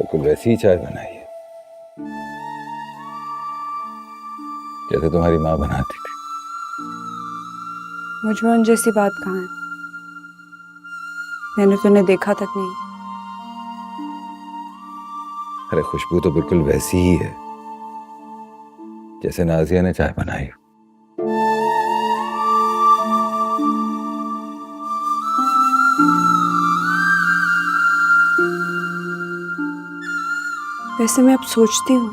बिल्कुल वैसी ही चाय बनाई है जैसे तुम्हारी माँ बनाती थी। मुझमें उन जैसी बात कहाँ है? मैंने तो उन्हें देखा तक नहीं। अरे खुशबू तो बिल्कुल वैसी ही है जैसे नाजिया ने चाय बनाई। वैसे मैं अब सोचती हूँ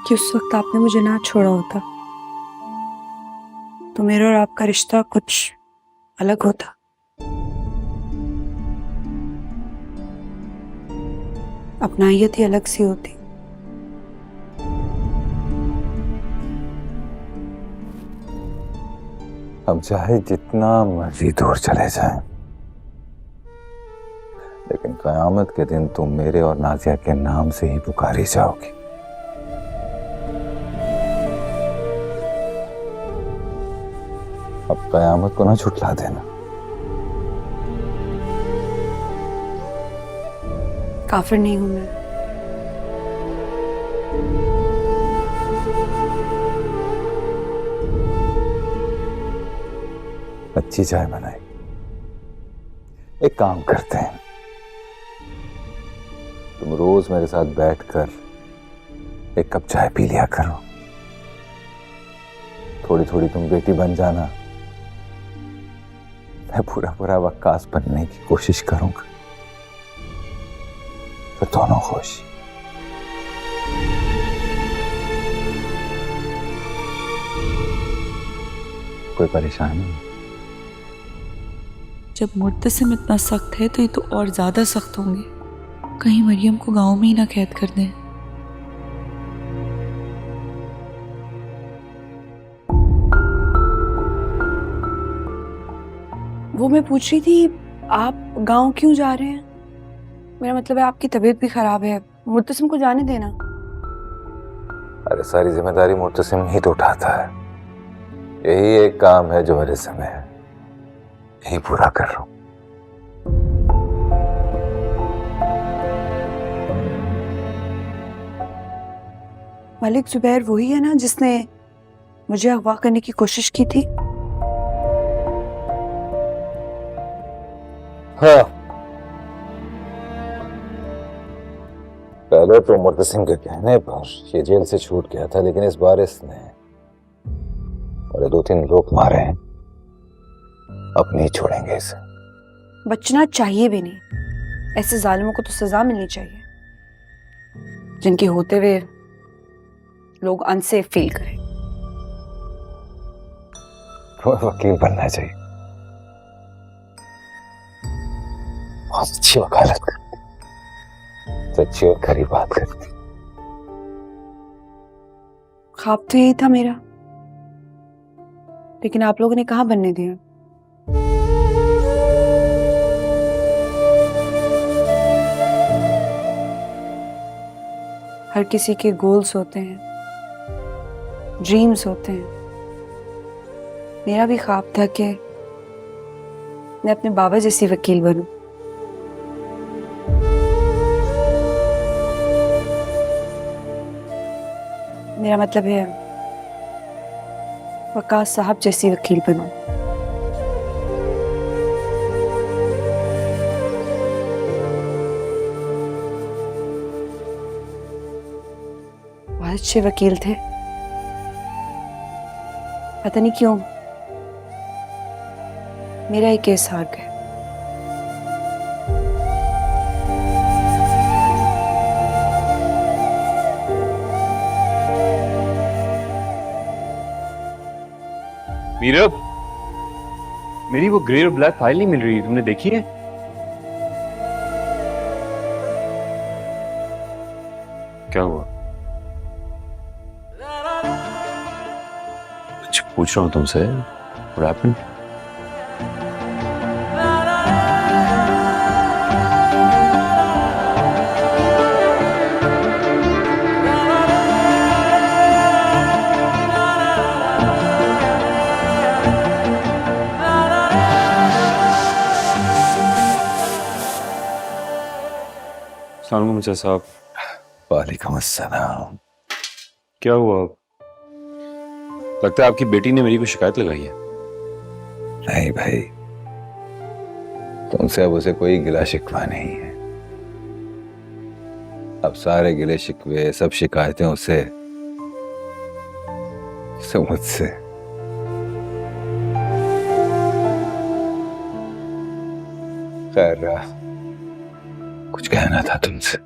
कि उस वक्त आपने मुझे ना छोड़ा होता तो मेरा और आपका रिश्ता कुछ अलग होता। अपनाइयत ही अलग सी होती। हम चाहे जितना मर्जी दूर चले जाएं, लेकिन कयामत के दिन तुम मेरे और नाजिया के नाम से ही पुकारी जाओगी। अब कयामत को ना झुठला देना। काफिर नहीं हूं मैं। अच्छी चाय बनाई। एक काम करते हैं, तुम रोज मेरे साथ बैठकर एक कप चाय पी लिया करो। थोड़ी थोड़ी तुम बेटी बन जाना, मैं पूरा पूरा वक्कास बनने की कोशिश करूंगा, तो दोनों खुश। कोई परेशानी नहीं? जब मुर्तसिम इतना सख्त है तो ये तो और ज्यादा सख्त होंगे। कहीं मरियम को गांव में ही ना कैद कर दें। वो मैं पूछ रही थी, आप गांव क्यों जा रहे हैं? मेरा मतलब है आपकी तबीयत भी खराब है, मुर्तसिम को जाने देना। अरे सारी जिम्मेदारी मुर्तसिम ही तो उठाता है। यही एक काम है जो मेरे समय है, यही पूरा कर रहा हूं। मलिक जुबैर वही है ना जिसने मुझे अगवा करने की कोशिश की थी? हाँ, पहले तो मुर्तसिम के कहने पर ये जेल से छूट गया था, लेकिन इस बार इसने और 2-3 लोग मारे हैं। अब नहीं छोड़ेंगे इसे। बचना चाहिए भी नहीं। ऐसे जालिमों को तो सजा मिलनी चाहिए, जिनके होते हुए लोग अनसेफ फील करें। तुम्हें वकील बनना चाहिए। बहुत अच्छी वकालत करती, सच्ची और खरी बात करती। ख्वाब तो यही था मेरा, लेकिन आप लोगों ने कहाँ बनने दिया। हर किसी के गोल्स होते हैं, ड्रीम्स होते हैं। मेरा भी ख्वाब था कि मैं अपने बाबा जैसी वकील बनूं। मेरा मतलब है वकास साहब जैसी वकील बनूं। बहुत अच्छे वकील थे, पता नहीं क्यों मेरा ही केस हार गया। मीरब, मेरी वो ग्रे और ब्लैक फाइल नहीं मिल रही, तुमने देखी है? क्या हुआ? कुछ पूछ रहा हूं तुमसे। What happened? अस्सलाम मुझे साहब। वालेकुम अस्सलाम। क्या हुआ? लगता है आपकी बेटी ने मेरी को शिकायत लगाई है। नहीं भाई, तुमसे अब उसे कोई गिला शिकवा नहीं है। अब सारे गिले शिकवे, सब शिकायतें उसे मुझसे। खैर, कुछ कहना था तुमसे।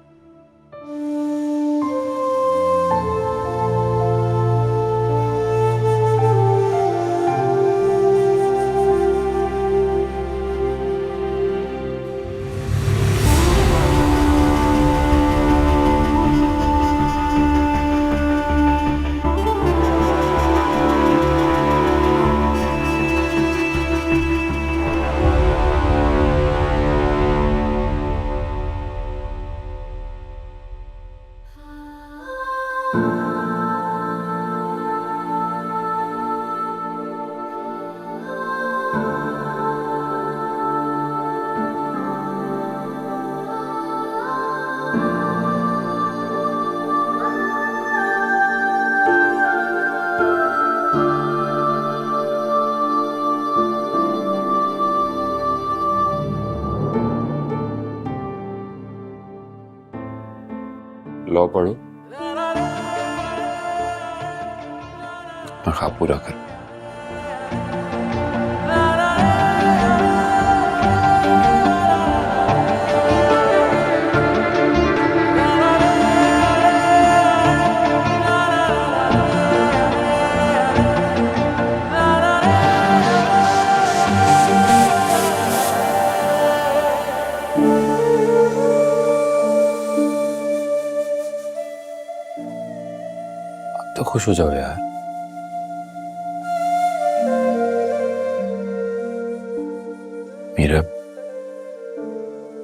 लॉ पढ़ो, मैं ख्वाब पूरा कर। तो खुश हो जाओ यार। मीरा,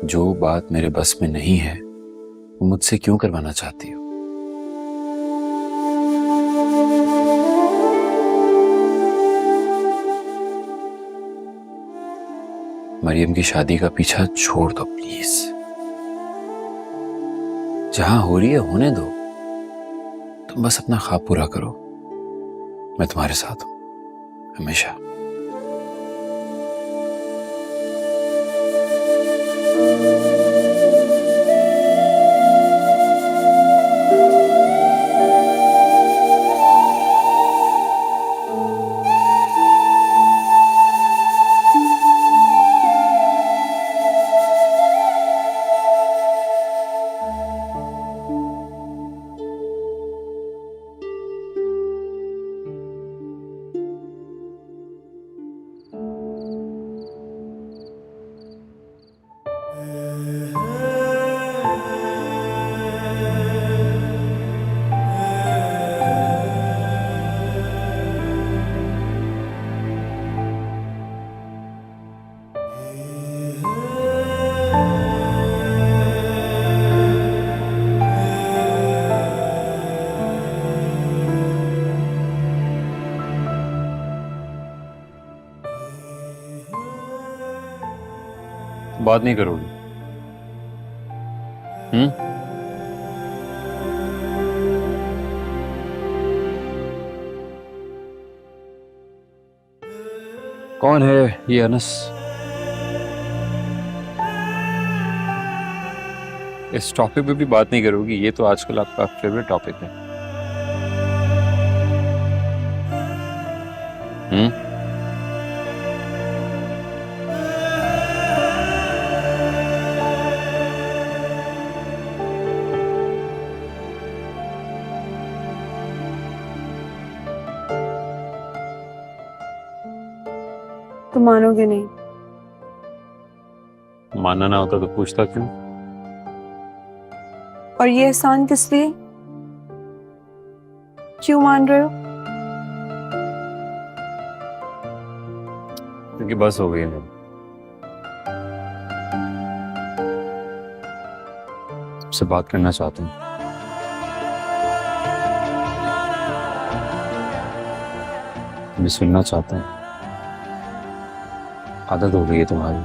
जो बात मेरे बस में नहीं है वो मुझसे क्यों करवाना चाहती हो? मरियम की शादी का पीछा छोड़ दो प्लीज। जहां हो रही है होने दो। तुम बस अपना ख्वाब पूरा करो। मैं तुम्हारे साथ हूं हमेशा। बात नहीं करोगी? कौन है ये अनस? इस टॉपिक पे भी बात नहीं करोगी? ये तो आजकल आपका फेवरेट टॉपिक है। तुम मानोगे नहीं। मानना ना होता तो पूछता क्यों? और ये एहसान किस लिए? क्यों मान रहे हो? क्योंकि बस हो गई है। आपसे बात करना चाहता हूँ। मैं सुनना चाहता हूँ। आदत हो गई है तुम्हारी।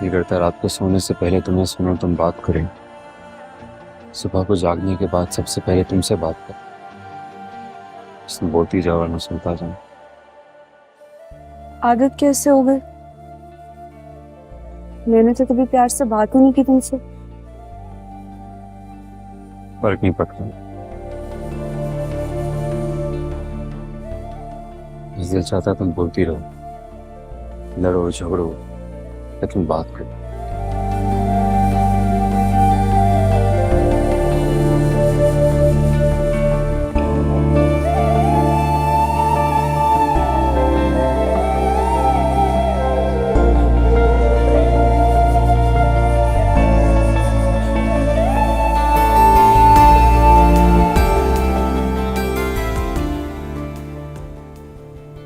ये करता रात को सोने से पहले तुम्हें सुनो, तुम बात करें, सुबह को जागने के बाद सबसे पहले तुमसे बात कर, तुम बोलती जाओ और मैं सुनता जाऊं। आदत कैसे हो गई? मैंने तो कभी प्यार से बात ही नहीं की तुमसे। फर्क नहीं पड़ता, दिल चाहता तुम बोलती रहो, लड़ो झगड़ो, लेकिन बात करो।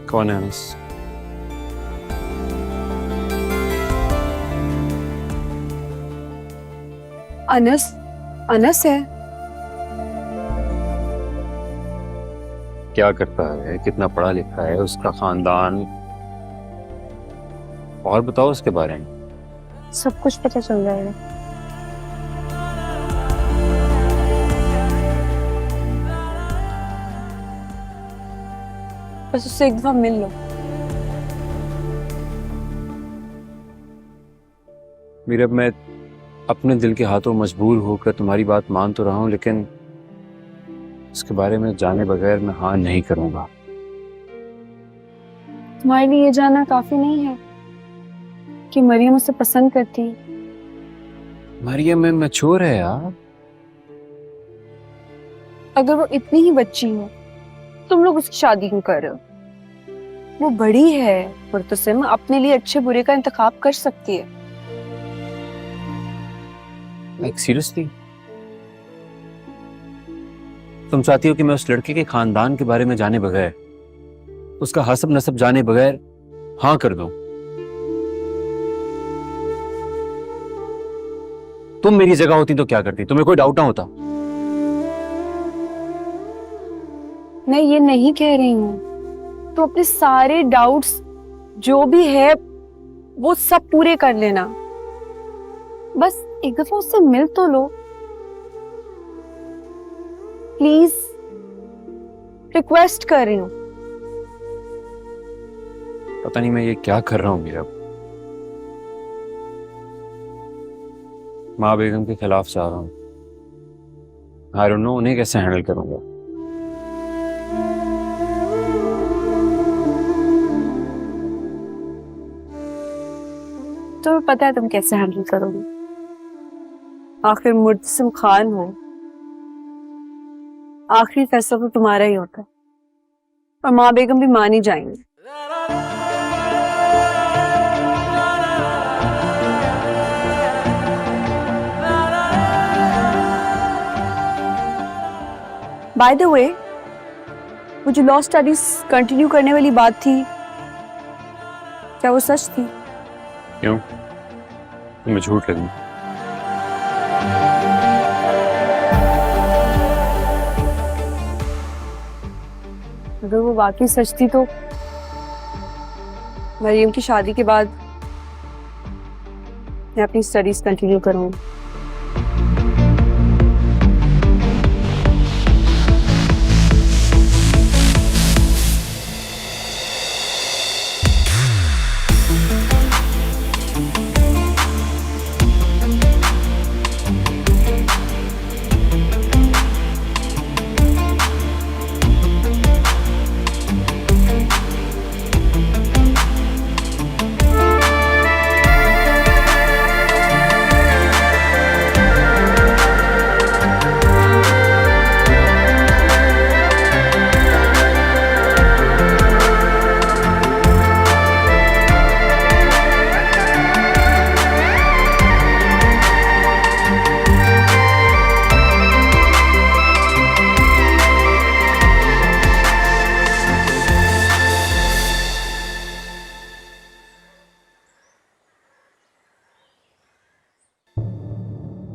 कौन है अनस? अनस? अनस है? क्या करता है, कितना पढ़ा लिखा है, उसका खानदान, और बताओ उसके बारे में। सब कुछ पता चल जाएगा। बस उससे एक दफा मिल लो। मीरा, मैं अपने दिल के हाथों मजबूर होकर तुम्हारी बात मान तो रहा हूं, लेकिन इसके बारे में जाने बगैर मैं हाँ नहीं करूंगा। तुम्हारे लिए ये जानना काफी नहीं है कि मरियम उसे पसंद करती है? मरियम में मैच्योर है यार। अगर वो इतनी ही बच्ची हो, तुम लोग उसकी शादी क्यों कर रहे हो? वो बड़ी है, मुर्तसिम अपने लिए अच्छे बुरे का इंतखाब कर सकती है। लाइक सीरियसली, तुम चाहती हो कि मैं उस लड़के के खानदान के बारे में जाने बगैर, उसका हसब नसब जाने बगैर हाँ कर दूं? तुम मेरी जगह होती तो क्या करती? तुम्हें कोई डाउट ना होता? मैं ये नहीं कह रही हूँ, तो अपने सारे डाउट्स जो भी है वो सब पूरे कर लेना। बस एक दफा उससे मिल तो लो प्लीज, रिक्वेस्ट कर रही हूँ। पता नहीं मैं ये क्या कर रहा हूँ। अब माँ बेगम के खिलाफ जा रहा हूँ। आई डोंट नो उन्हें कैसे हैंडल करूंगा। तो पता है तुम कैसे हैंडल करोगे। आखिर मुर्तसिम खान हो, आखिरी फैसला तो तुम्हारा ही होता है, और माँ बेगम भी मान ही जाएंगे। बाय द वे, वो जो लॉ स्टडीज कंटिन्यू करने वाली बात थी, क्या वो सच थी? क्यों? मैं झूठ लगी? अगर वो वाकई सच थी तो मरियम की शादी के बाद मैं अपनी स्टडीज कंटिन्यू करूंगी।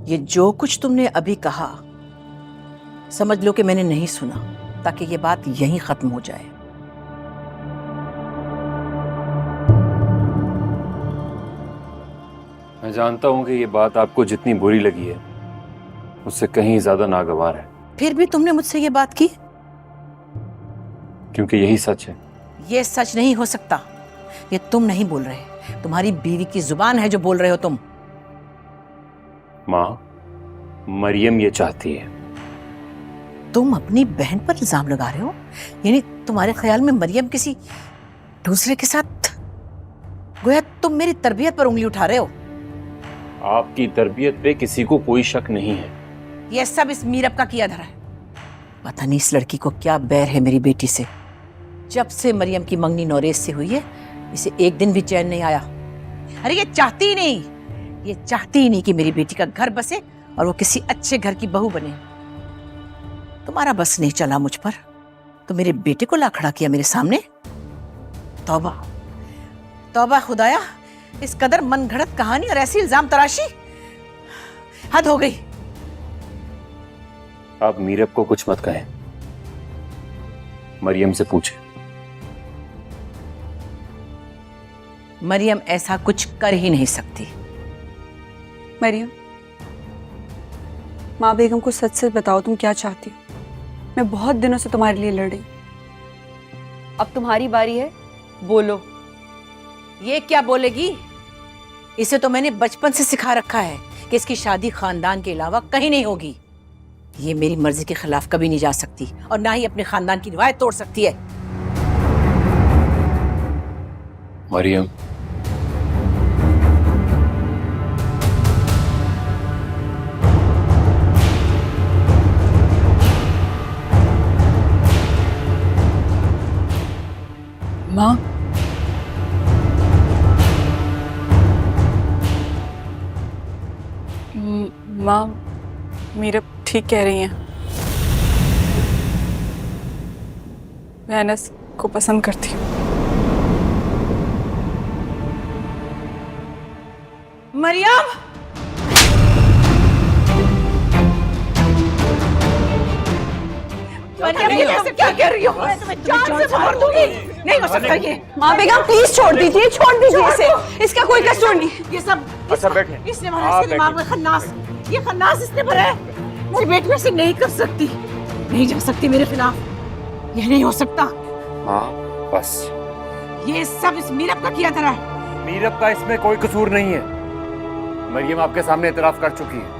ये जो कुछ तुमने अभी कहा, समझ लो कि मैंने नहीं सुना, ताकि ये बात यहीं खत्म हो जाए। मैं जानता हूं कि ये बात आपको जितनी बुरी लगी है उससे कहीं ज्यादा नागवार है, फिर भी तुमने मुझसे ये बात की? क्योंकि यही सच है। ये सच नहीं हो सकता। ये तुम नहीं बोल रहे, तुम्हारी बीवी की जुबान है जो बोल रहे हो तुम। माँ, मरियम ये चाहती है। तुम अपनी बहन पर इल्जाम लगा रहे हो? यानी तुम्हारे ख्याल में मरियम किसी दूसरे के साथ? गोया तुम मेरी तरबियत पर उंगली उठा रहे हो। आपकी तरबियत पे किसी को कोई शक नहीं है। यह सब इस मीरब का किया धरा है। पता नहीं इस लड़की को क्या बैर है मेरी बेटी से। जब से मरियम की मंगनी नौरेज से हुई है, इसे एक दिन भी चैन नहीं आया। अरे ये चाहती ही नहीं कि मेरी बेटी का घर बसे और वो किसी अच्छे घर की बहू बने। तुम्हारा बस नहीं चला मुझ पर, तो मेरे बेटे को ला खड़ा किया मेरे सामने। तौबा तौबा खुदाया, इस कदर मनगढ़ंत कहानी और ऐसी इल्जाम तराशी, हद हो गई। आप मीरब को कुछ मत कहें, मरियम से पूछें। मरियम ऐसा कुछ कर ही नहीं सकती। मरियम, माँ बेगम को सच सच बताओ, तुम क्या चाहती हो? मैं बहुत दिनों से तुम्हारे लिए लड़ रही। अब तुम्हारी बारी है, बोलो। ये क्या बोलेगी? इसे तो मैंने बचपन से सिखा रखा है कि इसकी शादी खानदान के अलावा कहीं नहीं होगी। ये मेरी मर्जी के खिलाफ कभी नहीं जा सकती और ना ही अपने खानदान की रिवायत तोड़ सकती है। मरियम, माँ, माँ मीरब ठीक कह रही हैं। मैं अनस को पसंद करती हूँ। मरियम, मरियम, ये कैसे क्या कह रही हो? जान से मार दूंगी। नहीं हो सकता ये। माँ बेगम प्लीज छोड़ दीजिए इसे। इसका कोई कसूर नहीं। ये सब अच्छा बैठे। इसने भरा इसके दिमाग में खन्नास। ये खन्नास इसने भरा है। मेरी बेटी ऐसे नहीं कर सकती, नहीं जा सकती मेरे खिलाफ। ये नहीं हो सकता। हाँ बस, ये सब इस मीरब का किया धरा है। मीरब का इसमें कोई कसूर नहीं है। मरियम आपके सामने इतराफ कर चुकी है।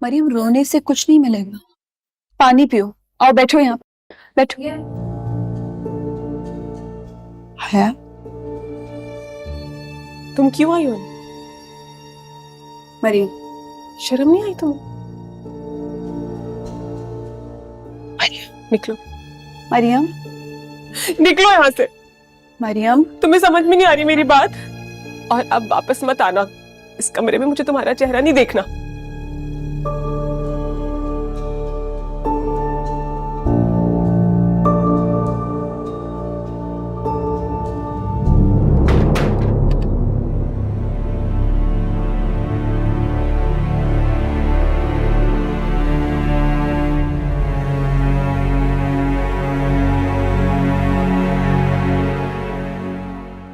मरियम, रोने से कुछ नहीं मिलेगा। पानी पियो। आओ बैठो यहाँ, बैठो। हया, तुम क्यों आई हो? मरियम, शर्म नहीं आई तुम्हें? निकलो, मरियम, निकलो यहाँ से। मरियम, तुम्हें समझ में नहीं आ रही मेरी बात? और अब वापस मत आना इस कमरे में, मुझे तुम्हारा चेहरा नहीं देखना।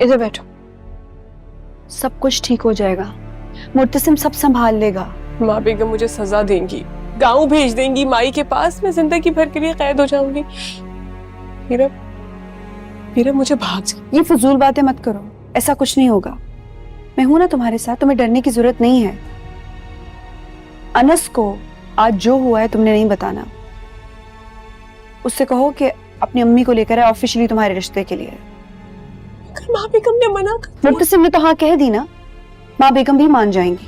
इधर बैठो। सब कुछ ठीक हो जाएगा। मुर्तसिम सब संभाल लेगा। माँ बेगम मुझे सजा देंगी, गांव भेज देंगी माई के पास, मैं जिंदगी भर के लिए कैद हो जाऊंगी। मीरा मुझे भाग जा। ये फजूल बातें मत करो, ऐसा कुछ नहीं होगा। मैं हूं ना तुम्हारे साथ, तुम्हें डरने की जरूरत नहीं है। अनस को आज जो हुआ है तुमने नहीं बताना। उससे कहो कि अपनी अम्मी को लेकर आए ऑफिशियली तुम्हारे रिश्ते के लिए। माँ बेगम ने मना कर दिया। मुर्तसिम ने तो हाँ कह दी ना, माँ बेगम भी मान जाएंगी।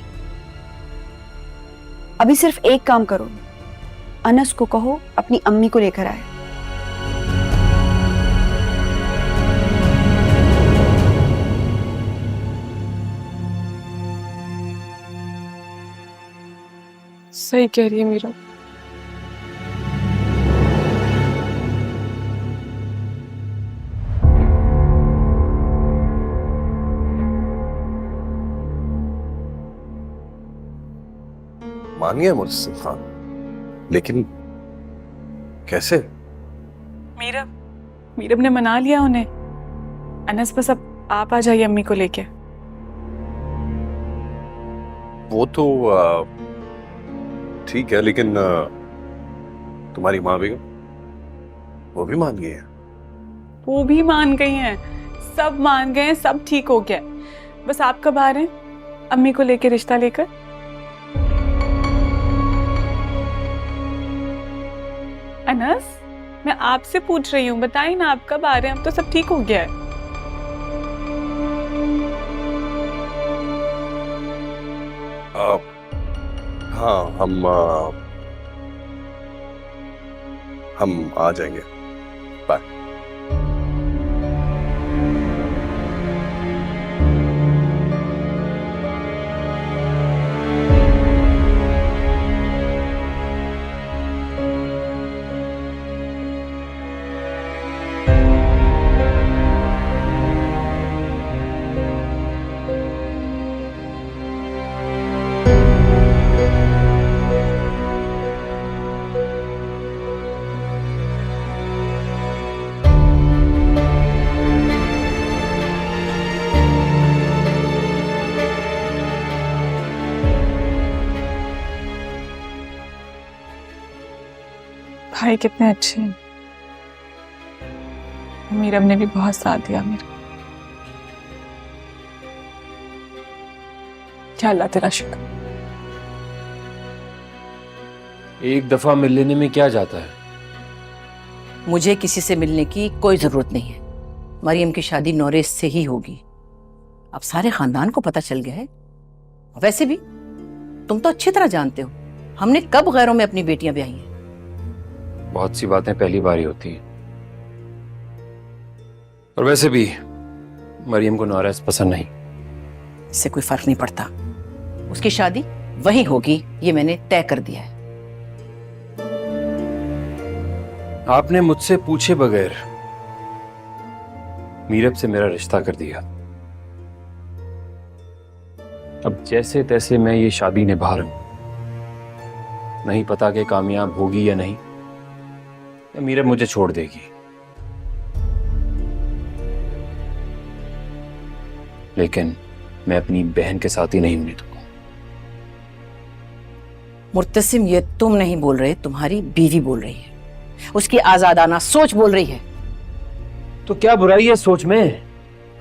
अभी सिर्फ एक काम करो, अनस को कहो अपनी अम्मी को लेकर आए। सही कह रही है मीरा। मान गया मुझसे खान, लेकिन कैसे? मीरब ने मना लिया उन्हें। अनस बस अब आप आ जाइए अम्मी को लेके। वो तो ठीक है, लेकिन तुम्हारी माँ बेगम वो भी मान गई है। वो भी मान गई हैं, सब मान गए हैं, सब ठीक हो गया। बस आप कब आ रहे हैं अम्मी को लेके रिश्ता लेकर? अनस, मैं आपसे पूछ रही हूँ, बताइए ना आप कब आ रहे हैं? अब तो सब ठीक हो गया है। हाँ, हम आ जाएंगे। बाय। भाई कितने अच्छे हैं। मीरब ने भी बहुत साथ दिया मेरा। क्या अल्लाह तेरा शुक्र। एक दफा मिल लेने में क्या जाता है? मुझे किसी से मिलने की कोई जरूरत नहीं है। मरियम की शादी नौरेस से ही होगी। अब सारे खानदान को पता चल गया है। वैसे भी तुम तो अच्छी तरह जानते हो हमने कब गैरों में अपनी बेटियां ब्याही हैं। बहुत सी बातें पहली बार ही होती हैं। और वैसे भी मरियम को नौरेस पसंद नहीं। इससे कोई फर्क नहीं पड़ता। उसकी शादी वही होगी, ये मैंने तय कर दिया है। आपने मुझसे पूछे बगैर मीरब से मेरा रिश्ता कर दिया। अब जैसे तैसे मैं ये शादी निभा रहा हूं। नहीं पता कि कामयाब होगी या नहीं, या मीरब मुझे छोड़ देगी। लेकिन मैं अपनी बहन के साथ ही नहीं होने दूंगा। मुर्तसिम, ये तुम नहीं बोल रहे, तुम्हारी बीवी बोल रही है। उसकी आजादाना सोच बोल रही है। तो क्या बुराई है सोच में?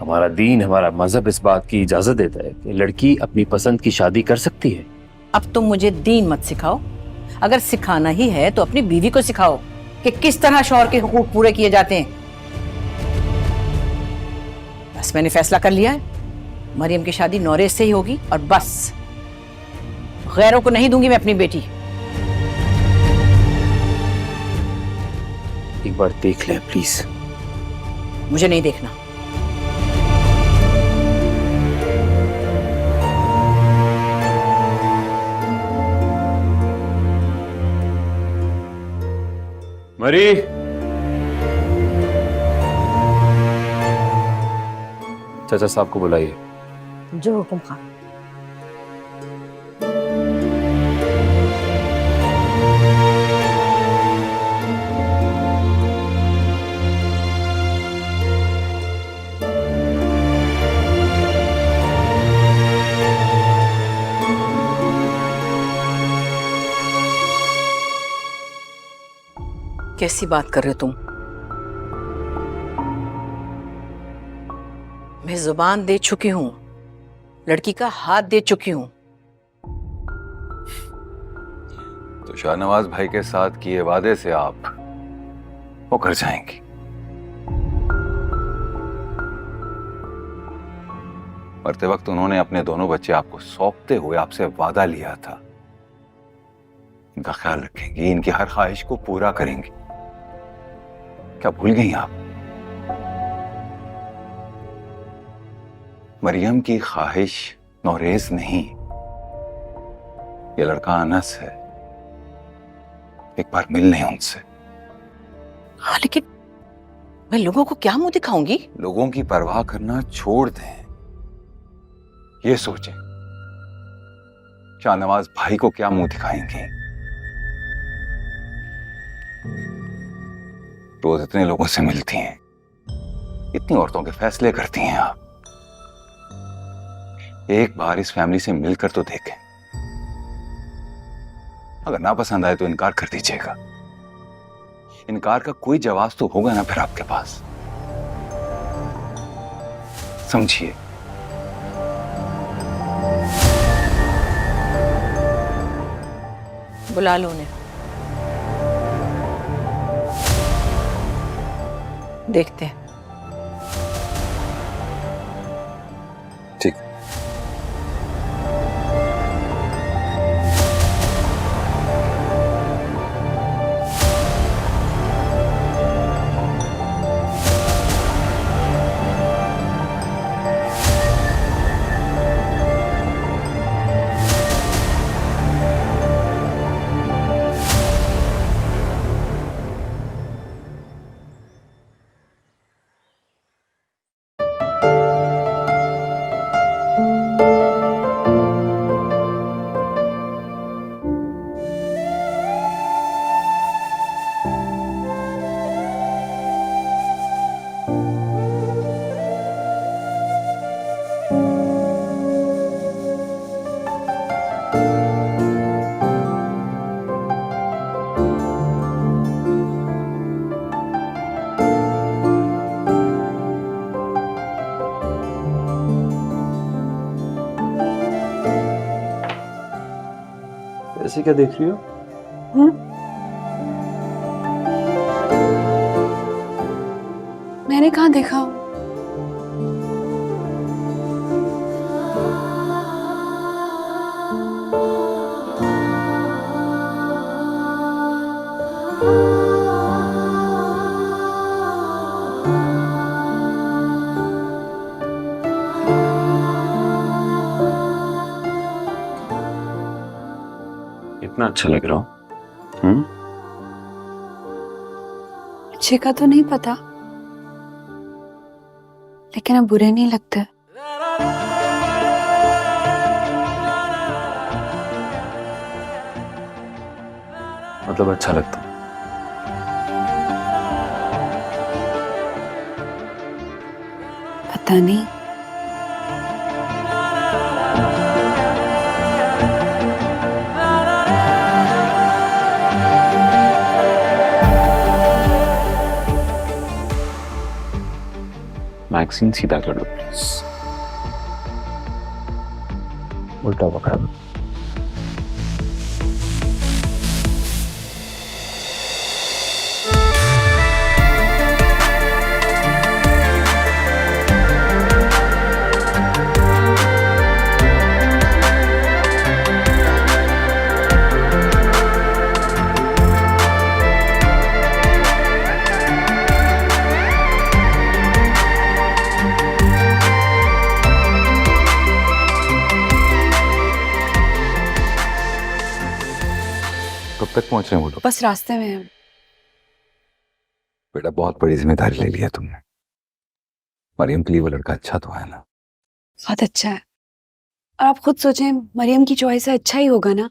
हमारा दीन, हमारा मजहब इस बात की इजाजत देता है कि लड़की अपनी पसंद की शादी कर सकती है। अब तुम मुझे दीन मत सिखाओ। अगर सिखाना ही है तो अपनी बीवी को सिखाओ कि किस तरह शौहर के हुकूक पूरे किए जाते हैं। बस मैंने फैसला कर लिया है, मरियम की शादी नौरेस से ही होगी और बस। गैरों को नहीं दूंगी मैं अपनी बेटी। एक बार देख ले प्लीज। मुझे नहीं देखना। मरी, चाचा साहब को बुलाइए। जो हुक्म खान। कैसी बात कर रहे हो तुम? मैं जुबान दे चुकी हूं, लड़की का हाथ दे चुकी हूं। तो शाहनवाज भाई के साथ किए वादे से आप मुकर जाएंगी। मरते वक्त उन्होंने अपने दोनों बच्चे आपको सौंपते हुए आपसे वादा लिया था, इनका ख्याल रखेंगी, इनकी हर ख्वाहिश को पूरा करेंगी। क्या भूल गई आप? मरियम की ख्वाहिश नौरेज नहीं, ये लड़का अनस है। एक बार मिल लें उनसे। हाँ लेकिन मैं लोगों को क्या मुंह दिखाऊंगी? लोगों की परवाह करना छोड़ दें। ये सोचें, शाहनवाज भाई को क्या मुंह दिखाएंगे? रोज इतने लोगों से मिलती हैं, इतनी औरतों के फैसले करती हैं आप। एक बार इस फैमिली से मिलकर तो देखें। अगर ना पसंद आए तो इनकार कर दीजिएगा। इनकार का कोई जवाब तो होगा ना फिर आपके पास। समझिए। बुला लो उन्हें, देखते हैं। ठीक। ऐसे क्या देख रही हो? मैंने कहाँ देखा? इतना अच्छा लग रहा हो? अच्छे का तो नहीं पता, लेकिन अब बुरे नहीं लगते। मतलब अच्छा लगता है। पता नहीं। मैक्सिन सीधा कर लो प्लीज। उल्टा पकड़ा दो। कब तक पहुंच रहे हैं वो लोग? बस रास्ते में है। बेटा बहुत बड़ी जिम्मेदारी ले लिया तुमने। मरियम के लिए वो लड़का अच्छा तो है ना? बहुत अच्छा है। और आप खुद सोचें, मरियम की चॉइस है, अच्छा ही होगा ना?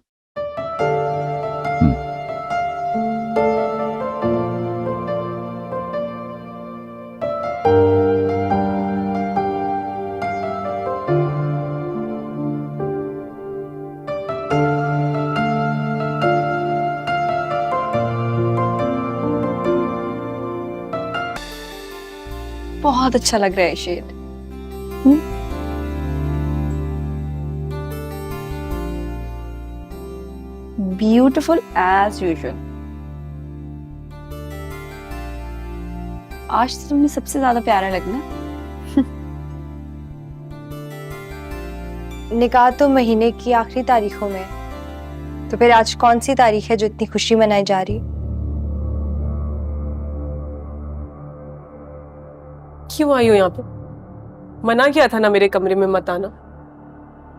बहुत अच्छा लग रहा है शेड। Beautiful as usual. आज तो तुमने सबसे ज्यादा प्यारा लगना। निकाह तो महीने की आखिरी तारीखों में, तो फिर आज कौन सी तारीख है जो इतनी खुशी मनाई जा रही? क्यों आई हो यहाँ पे? मना किया था ना मेरे कमरे में मत आना।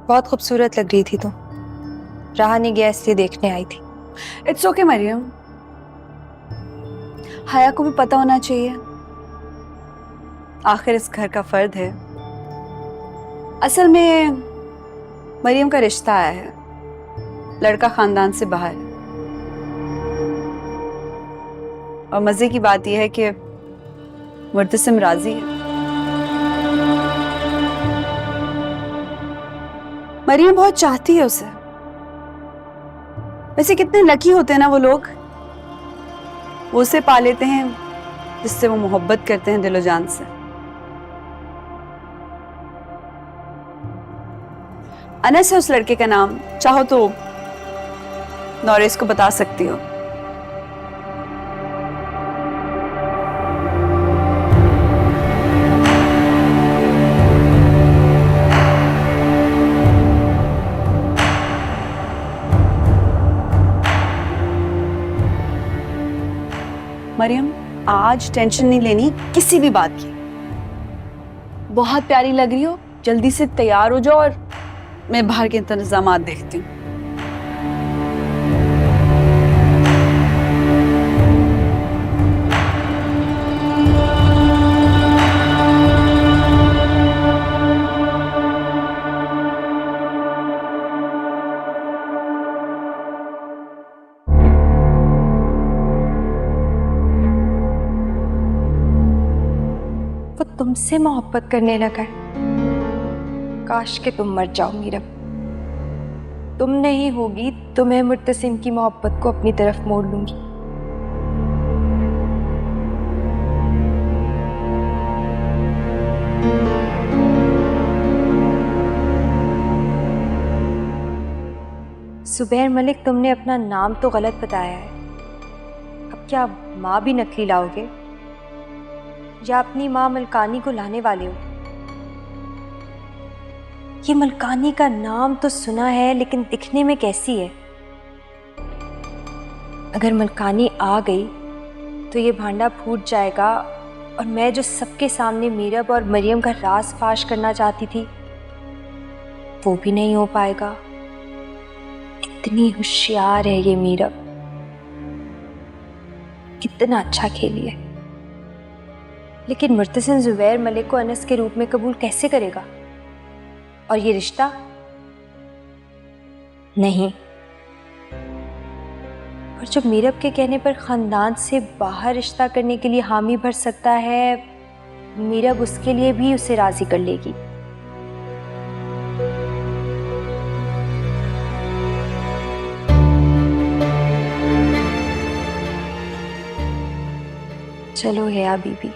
बहुत खूबसूरत लग रही थी तुम, रहा नहीं गया इसलिए देखने आई थी। इट्स ओके मरियम, हया को भी पता होना चाहिए, आखिर इस घर का फर्द है। असल में मरियम का रिश्ता आया है, लड़का खानदान से बाहर है। और मजे की बात यह है कि मुर्तसिम राजी है। मरियम बहुत चाहती है उसे। वैसे कितने लकी होते हैं ना वो लोग, वो उसे पा लेते हैं जिससे वो मोहब्बत करते हैं दिलो जान से। अनस है उस लड़के का नाम, चाहो तो नौरेस को बता सकती हो। मरियम, आज टेंशन नहीं लेनी किसी भी बात की। बहुत प्यारी लग रही हो, जल्दी से तैयार हो जाओ और मैं बाहर के इंतजामात देखती हूँ। वो तुमसे मोहब्बत करने लगा। काश के तुम मर जाओ मीरब। तुम नहीं होगी तो मैं मुर्तसिम की मोहब्बत को अपनी तरफ मोड़ लूंगी। जुबैर मलिक, तुमने अपना नाम तो गलत बताया है। अब क्या माँ भी नकली लाओगे या अपनी माँ मलकानी को लाने वाले हो? ये मलकानी का नाम तो सुना है लेकिन दिखने में कैसी है? अगर मलकानी आ गई तो ये भांडा फूट जाएगा और मैं जो सबके सामने मीरब और मरियम का राज फाश करना चाहती थी वो भी नहीं हो पाएगा। कितनी होशियार है ये मीरब, कितना अच्छा खेली है। लेकिन मुर्तसिम जुबैर मलिक को अनस के रूप में कबूल कैसे करेगा? और ये रिश्ता नहीं। और जब मीरब के कहने पर खानदान से बाहर रिश्ता करने के लिए हामी भर सकता है, मीरब उसके लिए भी उसे राजी कर लेगी। चलो हया बीबी,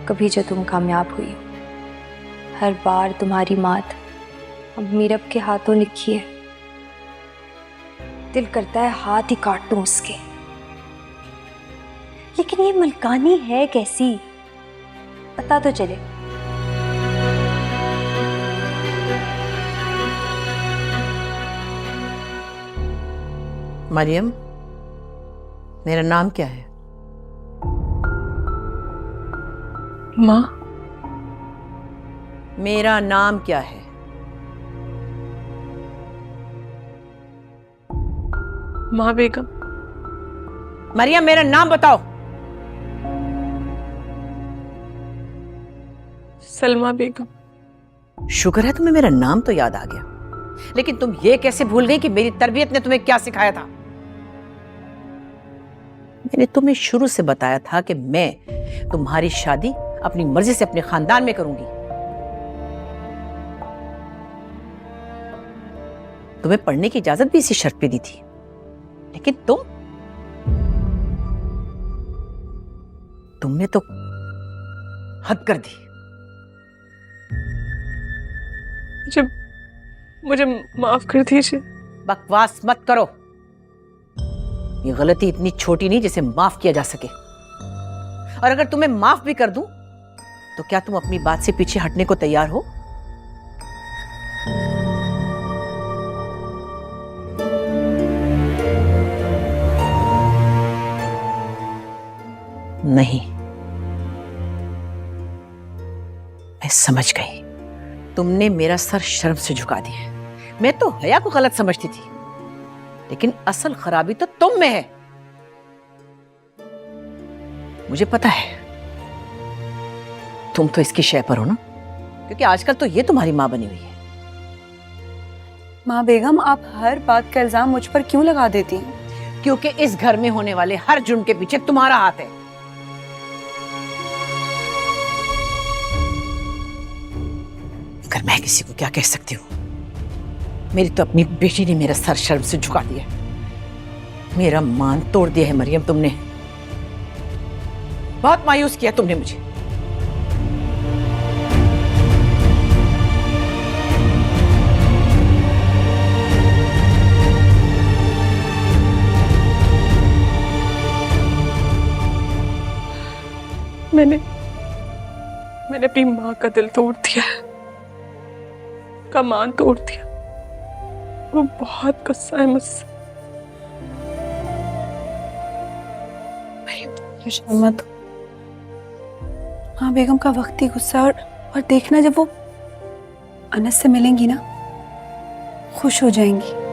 कभी जो तुम कामयाब हुई हो, हर बार तुम्हारी मात अब मीरब के हाथों लिखी है। दिल करता है हाथ ही काट दूं उसके। लेकिन ये मलकानी है कैसी, पता तो चले। मरियम, मेरा नाम क्या है? माँ, मेरा नाम क्या है? माँ बेगम। मरियम, मेरा नाम बताओ। सलमा बेगम। शुक्र है तुम्हें मेरा नाम तो याद आ गया, लेकिन तुम ये कैसे भूल गई कि मेरी तरबियत ने तुम्हें क्या सिखाया था? मैंने तुम्हें शुरू से बताया था कि मैं तुम्हारी शादी अपनी मर्जी से अपने खानदान में करूंगी। तुम्हें पढ़ने की इजाजत भी इसी शर्त पे दी थी, लेकिन तुमने तो हद कर दी। मुझे माफ कर दीजिए। बकवास मत करो। ये गलती इतनी छोटी नहीं जिसे माफ किया जा सके। और अगर तुम्हें माफ भी कर दूं तो क्या तुम अपनी बात से पीछे हटने को तैयार हो? नहीं, मैं समझ गई। तुमने मेरा सर शर्म से झुका दिया। मैं तो हया को गलत समझती थी, लेकिन असल खराबी तो तुम में है। मुझे पता है तुम तो इसकी शय पर हो ना, क्योंकि आजकल तो ये तुम्हारी माँ बनी हुई है। माँ बेगम, आप हर बात का इल्जाम मुझ पर क्यों लगा देती हैं? क्योंकि इस घर में होने वाले हर जुर्म के पीछे तुम्हारा हाथ है। अगर मैं किसी को क्या कह सकती हूँ, मेरी तो अपनी बेटी ने मेरा सर शर्म से झुका दिया, मेरा मान तोड़ दिया है मरियम तुमने। बहुत मायूस किया तुमने मुझे। मैंने अपनी माँ का दिल तोड़ दिया, का मान तोड़ दिया। वो बहुत गुस्सा है मुझसे। मत, हाँ बेगम का वक्ती गुस्सा, और देखना जब वो अनस से मिलेंगी ना, खुश हो जाएंगी।